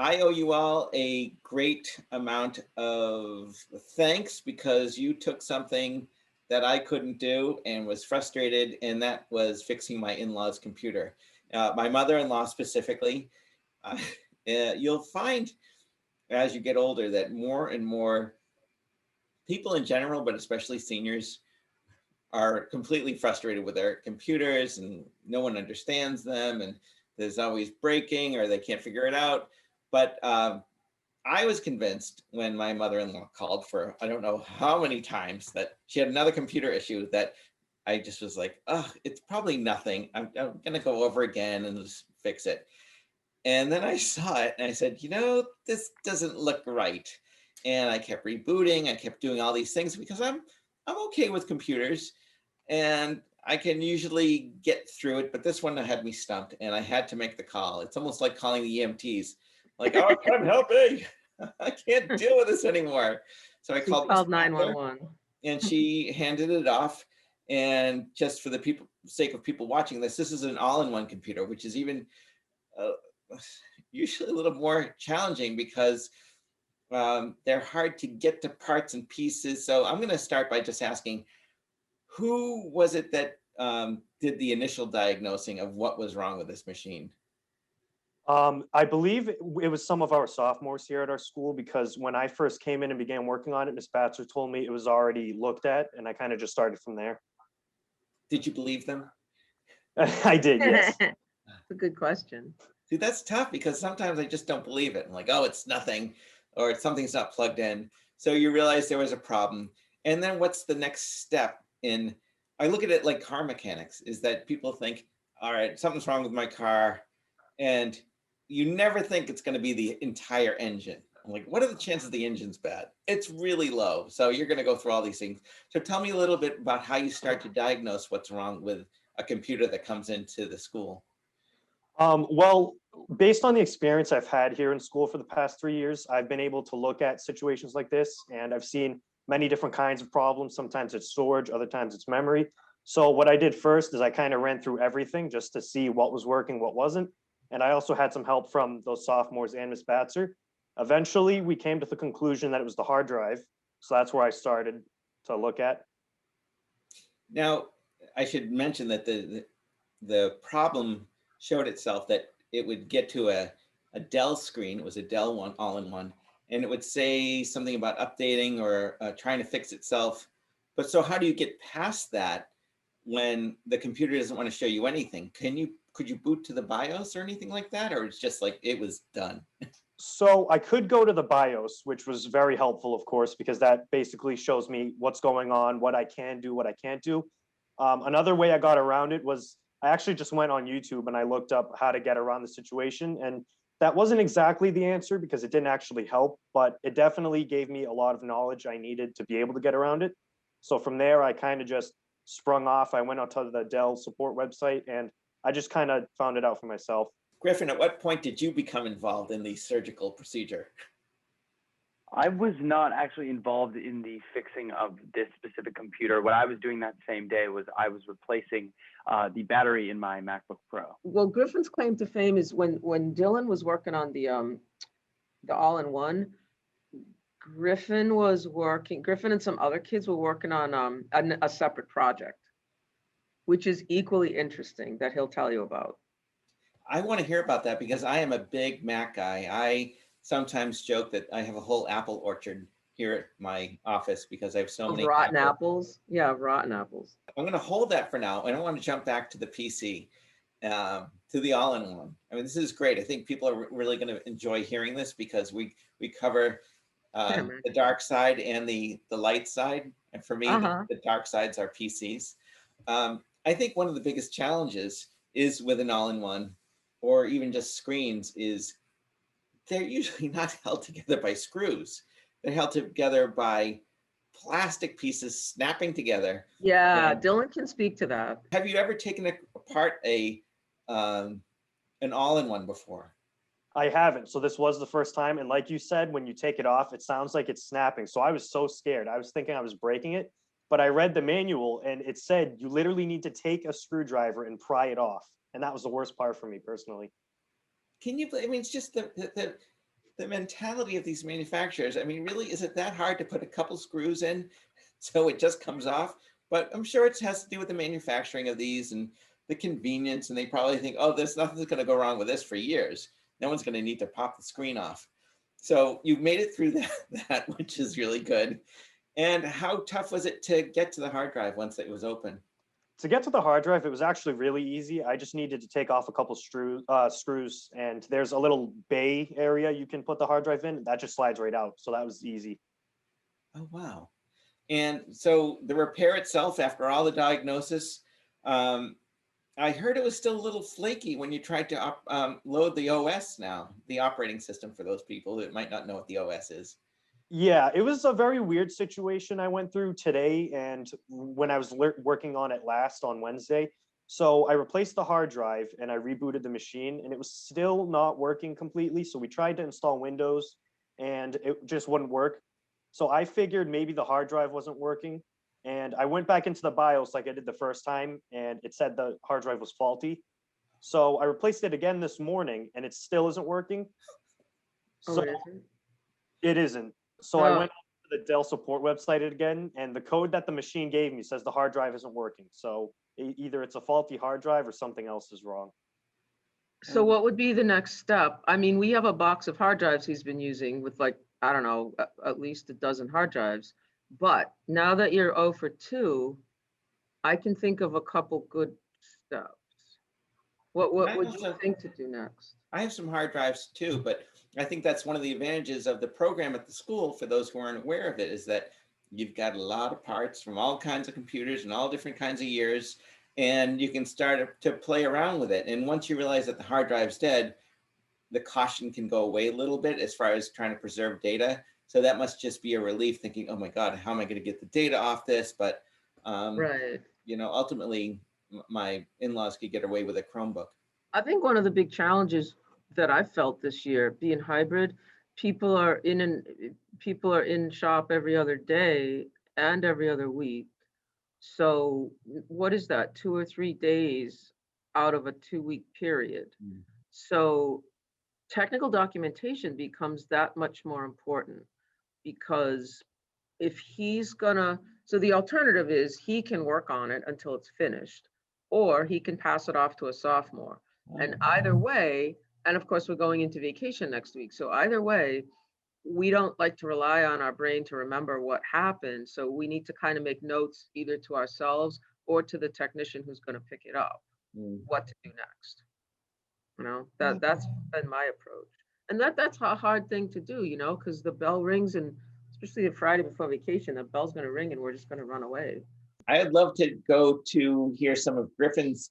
I owe you all a great amount of thanks because you took something that I couldn't do and was frustrated, and that was fixing my in-laws' computer. My mother-in-law specifically. Uh, you'll find as you get older that more and more people in general, but especially seniors, are completely frustrated with their computers and no one understands them and there's always breaking or they can't figure it out. But I was convinced when my mother-in-law called for I don't know how many times that she had another computer issue that I just was like, oh, it's probably nothing. I'm going to go over again and just fix it. And then I saw it and I said, this doesn't look right. And I kept rebooting. I kept doing all these things because I'm okay with computers and I can usually get through it. But this one had me stumped and I had to make the call. It's almost like calling the EMTs. Like, oh, come help me. I can't deal with this anymore. So I So you called called 911. and she handed it off. And just for the sake of people watching this is an all-in-one computer, which is even uh, usually a little more challenging because they're hard to get to parts and pieces. So I'm going to start by just asking, who was it that did the initial diagnosing of what was wrong with this machine? I believe it was some of our sophomores here at our school because when I first came in and began working on it, Miss Batzer told me it was already looked at, and I kind of just started from there. Did you believe them? I did, yes. It's a good question. See, that's tough because sometimes I just don't believe it. I'm like, oh, it's nothing, or something's not plugged in. So you realize there was a problem. And then what's the next step in, I look at it like car mechanics, is that people think, all right, something's wrong with my car. And you never think it's going to be the entire engine. I'm like, what are the chances the engine's bad? It's really low. So you're going to go through all these things. So tell me a little bit about how you start to diagnose what's wrong with a computer that comes into the school. Well, based on the experience I've had here in school for the past 3 years, I've been able to look at situations like this, and I've seen many different kinds of problems. Sometimes it's storage, other times it's memory. So what I did first is I kind of ran through everything just to see what was working, what wasn't. And I also had some help from those sophomores and Miss Batzer. Eventually, we came to the conclusion that it was the hard drive. So that's where I started to look at. Now, I should mention that the problem showed itself that it would get to a Dell screen. It was a Dell one, all-in-one, and it would say something about updating or trying to fix itself. But so how do you get past that when the computer doesn't want to show you anything? Could you boot to the BIOS or anything like that? Or it's just like it was done? So I could go to the BIOS, which was very helpful, of course, because that basically shows me what's going on, what I can do, what I can't do. Another way I got around it was I actually just went on YouTube and I looked up how to get around the situation. And that wasn't exactly the answer because it didn't actually help, but it definitely gave me a lot of knowledge I needed to be able to get around it. So from there, I kind of just sprung off. I went onto the Dell support website and I just kind of found it out for myself. Griffin, at what point did you become involved in the surgical procedure? I was not actually involved in the fixing of this specific computer. What I was doing that same day was I was replacing the battery in my MacBook Pro. Well, Griffin's claim to fame is when Dylan was working on the all-in-one, Griffin and some other kids were working on a separate project, which is equally interesting that he'll tell you about. I want to hear about that because I am a big Mac guy. I sometimes joke that I have a whole apple orchard here at my office because I have so many rotten apples. Yeah, rotten apples. I'm going to hold that for now. I don't want to jump back to the PC, to the all-in-one. I mean, this is great. I think people are really going to enjoy hearing this because we cover the dark side and the light side. And for me, the dark sides are PCs. I think one of the biggest challenges is with an all-in-one or even just screens is they're usually not held together by screws. They're held together by plastic pieces snapping together. Yeah, Dylan can speak to that. Have you ever taken apart an all-in-one before? I haven't. So this was the first time. And like you said, when you take it off, it sounds like it's snapping. So I was so scared. I was thinking I was breaking it, but I read the manual and it said you literally need to take a screwdriver and pry it off. And that was the worst part for me personally. Can you, I mean, it's just the mentality of these manufacturers. I mean, really, is it that hard to put a couple screws in so it just comes off? But I'm sure it has to do with the manufacturing of these and the convenience. And they probably think, oh, there's nothing's going to go wrong with this for years. No one's going to need to pop the screen off. So you made it through that, which is really good. And how tough was it to get to the hard drive once it was open? To get to the hard drive, it was actually really easy. I just needed to take off a couple screws, and there's a little bay area you can put the hard drive in. That just slides right out. So that was easy. Oh, wow. And so the repair itself, after all the diagnosis, I heard it was still a little flaky when you tried to load the OS now, the operating system for those people that might not know what the OS is. Yeah, it was a very weird situation I went through today and when I was working on it last on Wednesday. So I replaced the hard drive and I rebooted the machine and it was still not working completely. So we tried to install Windows and it just wouldn't work. So I figured maybe the hard drive wasn't working. And I went back into the BIOS like I did the first time and it said the hard drive was faulty. So I replaced it again this morning and it still isn't working. Oh, So it isn't? it isn't. So I Oh. went to the Dell support website again, and the code that the machine gave me says the hard drive isn't working. So either it's a faulty hard drive or something else is wrong. So what would be the next step? I mean, we have a box of hard drives he's been using with like, I don't know, at least a dozen hard drives. But now that you're 0 for 2, I can think of a couple good steps. What I would you also- think to do next? I have some hard drives too, but I think that's one of the advantages of the program at the school for those who aren't aware of it is that you've got a lot of parts from all kinds of computers and all different kinds of years, and you can start to play around with it. And once you realize that the hard drive's dead, the caution can go away a little bit as far as trying to preserve data. So that must just be a relief thinking, oh my God, how am I going to get the data off this? But, Right. ultimately my in-laws could get away with a Chromebook. I think one of the big challenges that I felt this year, being hybrid, people are in shop every other day and every other week. So what is that, 2 or 3 days out of a 2-week period? Mm. So technical documentation becomes that much more important because if he's gonna, so the alternative is he can work on it until it's finished, or he can pass it off to a sophomore. And either way, and of course, we're going into vacation next week. So either way, we don't like to rely on our brain to remember what happened. So we need to kind of make notes either to ourselves or to the technician who's going to pick it up, what to do next. That's been my approach. And that's a hard thing to do, because the bell rings, and especially the Friday before vacation, the bell's going to ring and we're just going to run away. I'd love to go to hear some of Griffin's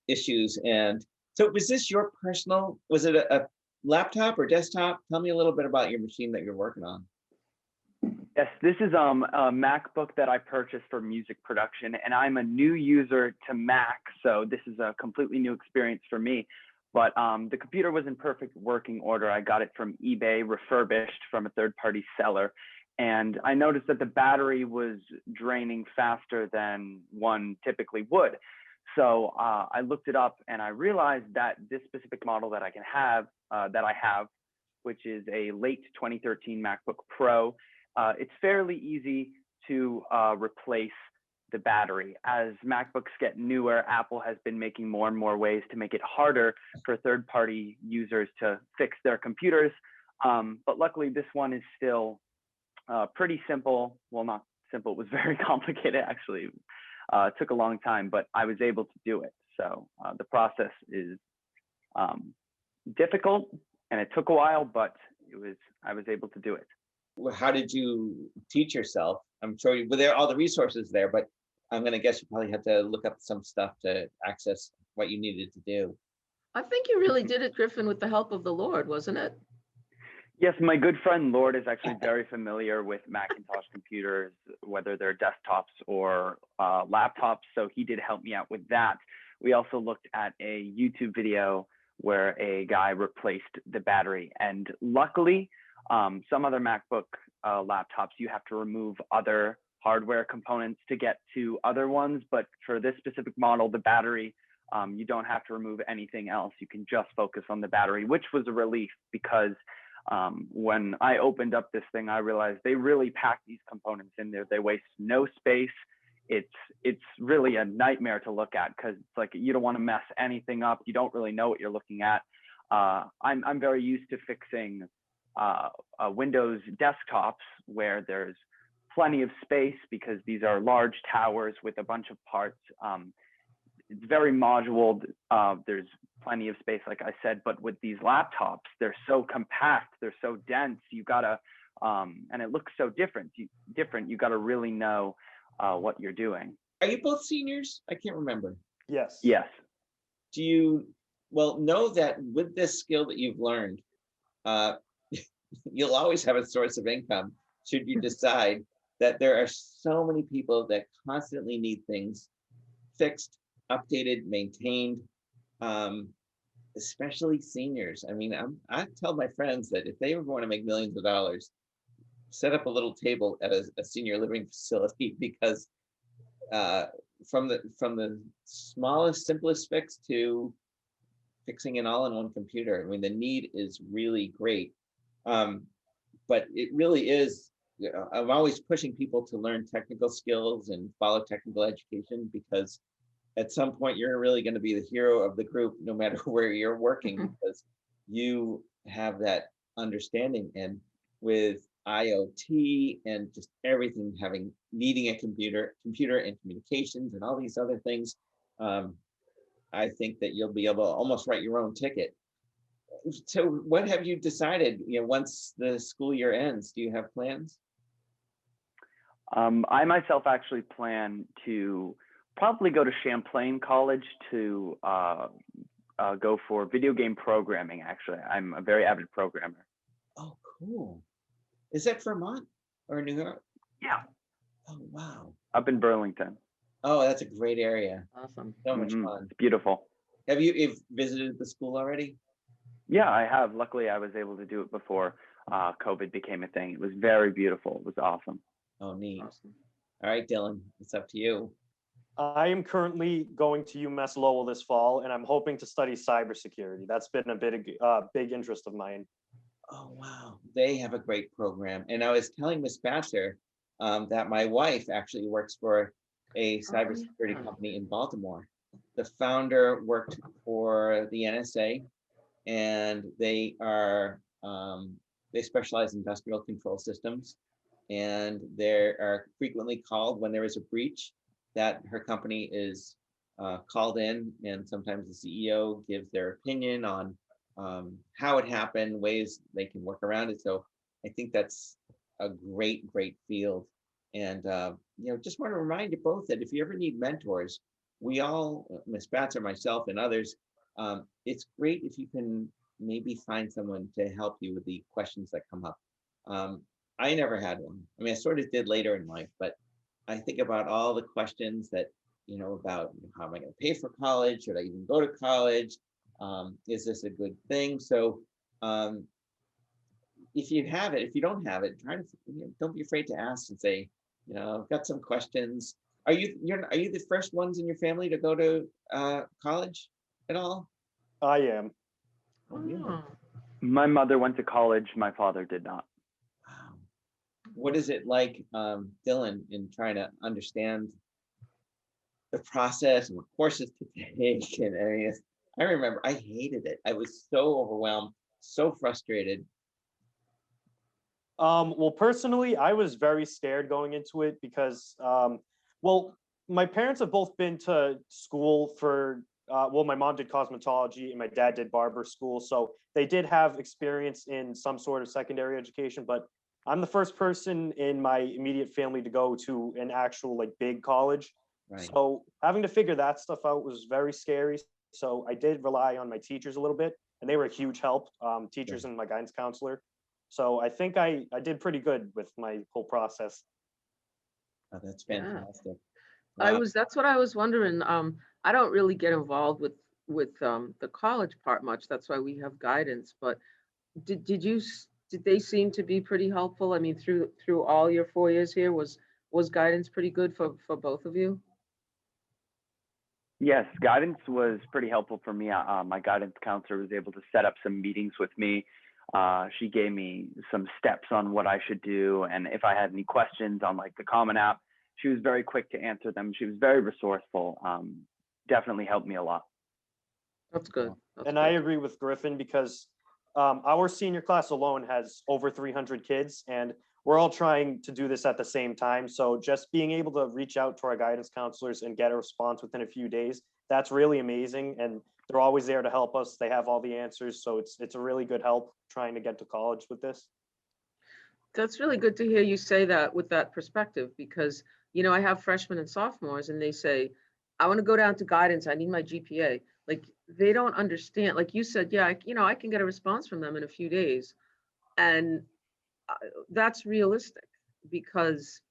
issues. And so was this your personal, was it a laptop or desktop? Tell me a little bit about your machine that you're working on. Yes, this is a MacBook that I purchased for music production, and I'm a new user to Mac, so this is a completely new experience for me. But the computer was in perfect working order. I got it from eBay, refurbished from a third-party seller, and I noticed that the battery was draining faster than one typically would. So I looked it up, and I realized that this specific model that I have, which is a late 2013 MacBook Pro, it's fairly easy to replace the battery. As MacBooks get newer, Apple has been making more and more ways to make it harder for third-party users to fix their computers. But luckily, this one is still pretty simple. Well, not simple, it was very complicated, actually. It took a long time, but I was able to do it. So the process is difficult, and it took a while, but I was able to do it. How did you teach yourself? I'm sure you were there, all the resources there, but I'm going to guess you probably had to look up some stuff to access what you needed to do. I think you really did it, Griffin, with the help of the Lord, wasn't it? Yes, my good friend Lord is actually very familiar with Macintosh computers, whether they're desktops or laptops. So he did help me out with that. We also looked at a YouTube video where a guy replaced the battery. And luckily, some other MacBook laptops, you have to remove other hardware components to get to other ones. But for this specific model, the battery, you don't have to remove anything else. You can just focus on the battery, which was a relief because When I opened up this thing, I realized they really pack these components in there. They waste no space. It's really a nightmare to look at because it's like you don't want to mess anything up. You don't really know what you're looking at. I'm very used to fixing Windows desktops where there's plenty of space because these are large towers with a bunch of parts. It's very moduled. There's plenty of space, like I said, but with these laptops, they're so compact, they're so dense. You gotta, and it looks so different. You gotta really know what you're doing. Are you both seniors? I can't remember. Yes. Yes. Do you, well, know that with this skill that you've learned, uh, you'll always have a source of income should you decide that there are so many people that constantly need things fixed, updated, maintained, especially seniors. I mean, I tell my friends that if they ever want to make millions of dollars, set up a little table at a senior living facility because from the smallest, simplest fix to fixing an all-in-one computer, I mean, the need is really great. But it really is, you know, I'm always pushing people to learn technical skills and follow technical education because at some point you're really going to be the hero of the group, no matter where you're working, because you have that understanding. And with IoT and just everything needing a computer and communications and all these other things, I think that you'll be able to almost write your own ticket. So what have you decided, you know, once the school year ends? Do you have plans? I myself actually plan to probably go to Champlain College to go for video game programming. Actually, I'm a very avid programmer. Oh, cool. Is that Vermont or New York? Yeah. Oh, wow. Up in Burlington. Oh, that's a great area. Awesome. So much fun. It's beautiful. Have you visited the school already? Yeah, I have. Luckily, I was able to do it before COVID became a thing. It was very beautiful. It was awesome. Oh, neat. Awesome. All right, Dylan, it's up to you. I am currently going to UMass Lowell this fall, and I'm hoping to study cybersecurity. That's been a big interest of mine. Oh, wow. They have a great program. And I was telling Miss Batcher that my wife actually works for a cybersecurity yeah. company in Baltimore. The founder worked for the NSA, and they specialize in industrial control systems. And they are frequently called when there is a breach that her company is called in, and sometimes the CEO gives their opinion on how it happened, ways they can work around it. So I think that's a great field. And you know, just want to remind you both that if you ever need mentors, we all, Ms. Batzer, myself, and others, it's great if you can maybe find someone to help you with the questions that come up. I never had one. I mean, I sort of did later in life, but I think about all the questions that, you know, about how am I going to pay for college? Should I even go to college? Is this a good thing? So if you have it, if you don't have it, try to, you know, don't be afraid to ask and say, you know, I've got some questions. Are you the first ones in your family to go to college at all? I am. Oh, yeah. Oh. My mother went to college. My father did not. Wow. What is it like, Dylan, in trying to understand the process and what courses to take? And I mean, I remember I hated it. I was so overwhelmed, so frustrated. Well, personally, I was very scared going into it because, well, my parents have both been to school for, well, my mom did cosmetology and my dad did barber school. So they did have experience in some sort of secondary education, but I'm the first person in my immediate family to go to an actual like big college. Right. So having to figure that stuff out was very scary. So I did rely on my teachers a little bit, and they were a huge help, teachers and my guidance counselor. So I think I did pretty good with my whole process. Oh, that's Yeah. fantastic. That's what I was wondering. I don't really get involved with the college part much. That's why we have guidance. But did they seem to be pretty helpful? I mean, through all your 4 years here, was guidance pretty good for both of you? Yes, guidance was pretty helpful for me. My guidance counselor was able to set up some meetings with me She gave me some steps on what I should do, and if I had any questions on like the Common App, she was very quick to answer them. She was very resourceful. Definitely helped me a lot. That's good. That's And I good. agree with Griffin because our senior class alone has over 300 kids, and we're all trying to do this at the same time. So just being able to reach out to our guidance counselors and get a response within a few days, that's really amazing. And they're always there to help us. They have all the answers. So it's a really good help trying to get to college with this. That's really good to hear you say that with that perspective, because, you know, I have freshmen and sophomores and they say, I want to go down to guidance. I need my GPA. Like, they don't understand. Like you said, yeah, you know, I can get a response from them in a few days. And that's realistic because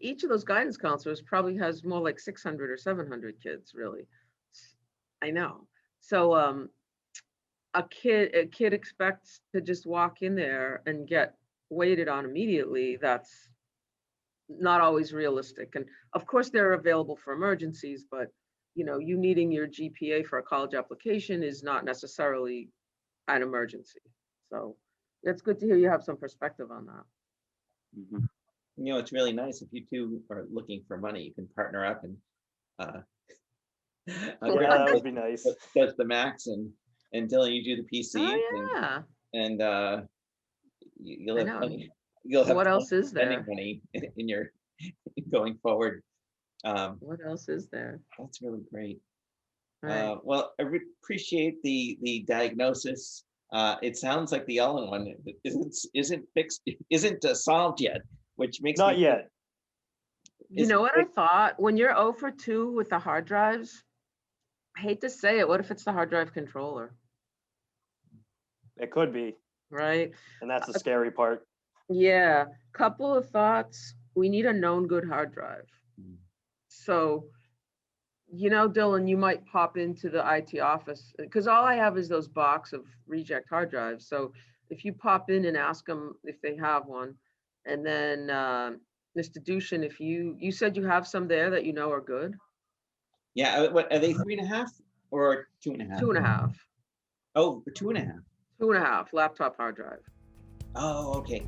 each of those guidance counselors probably has more like 600 or 700 kids, really. I know. So a kid expects to just walk in there and get waited on immediately. That's not always realistic. And of course, they're available for emergencies, but you know, you needing your GPA for a college application is not necessarily an emergency. So it's good to hear you have some perspective on that. Mm-hmm. You know, it's really nice if you two are looking for money, you can partner up and uh, Yeah, that would be nice. does the max and Dylan, you do the PC, Oh yeah, and you'll I have know. plenty. You'll have What else is spending there? money in your going forward. What else is there? That's really great. Right. Well, I appreciate the diagnosis. It sounds like the all-in-one isn't fixed, isn't solved yet, which makes Not me yet. You know what I thought? When you're 0 for 2 with the hard drives, I hate to say it, what if it's the hard drive controller, It could be. right? And that's the scary part. Yeah, couple of thoughts. We need a known good hard drive. So, you know, Dylan, you might pop into the IT office because all I have is those box of reject hard drives. So if you pop in and ask them if they have one, and then Mr. Dushin, if you said you have some there that you know are good. Yeah, what are they, 3.5 or 2.5? 2.5. Oh, 2.5. 2.5 laptop hard drive. Oh, okay.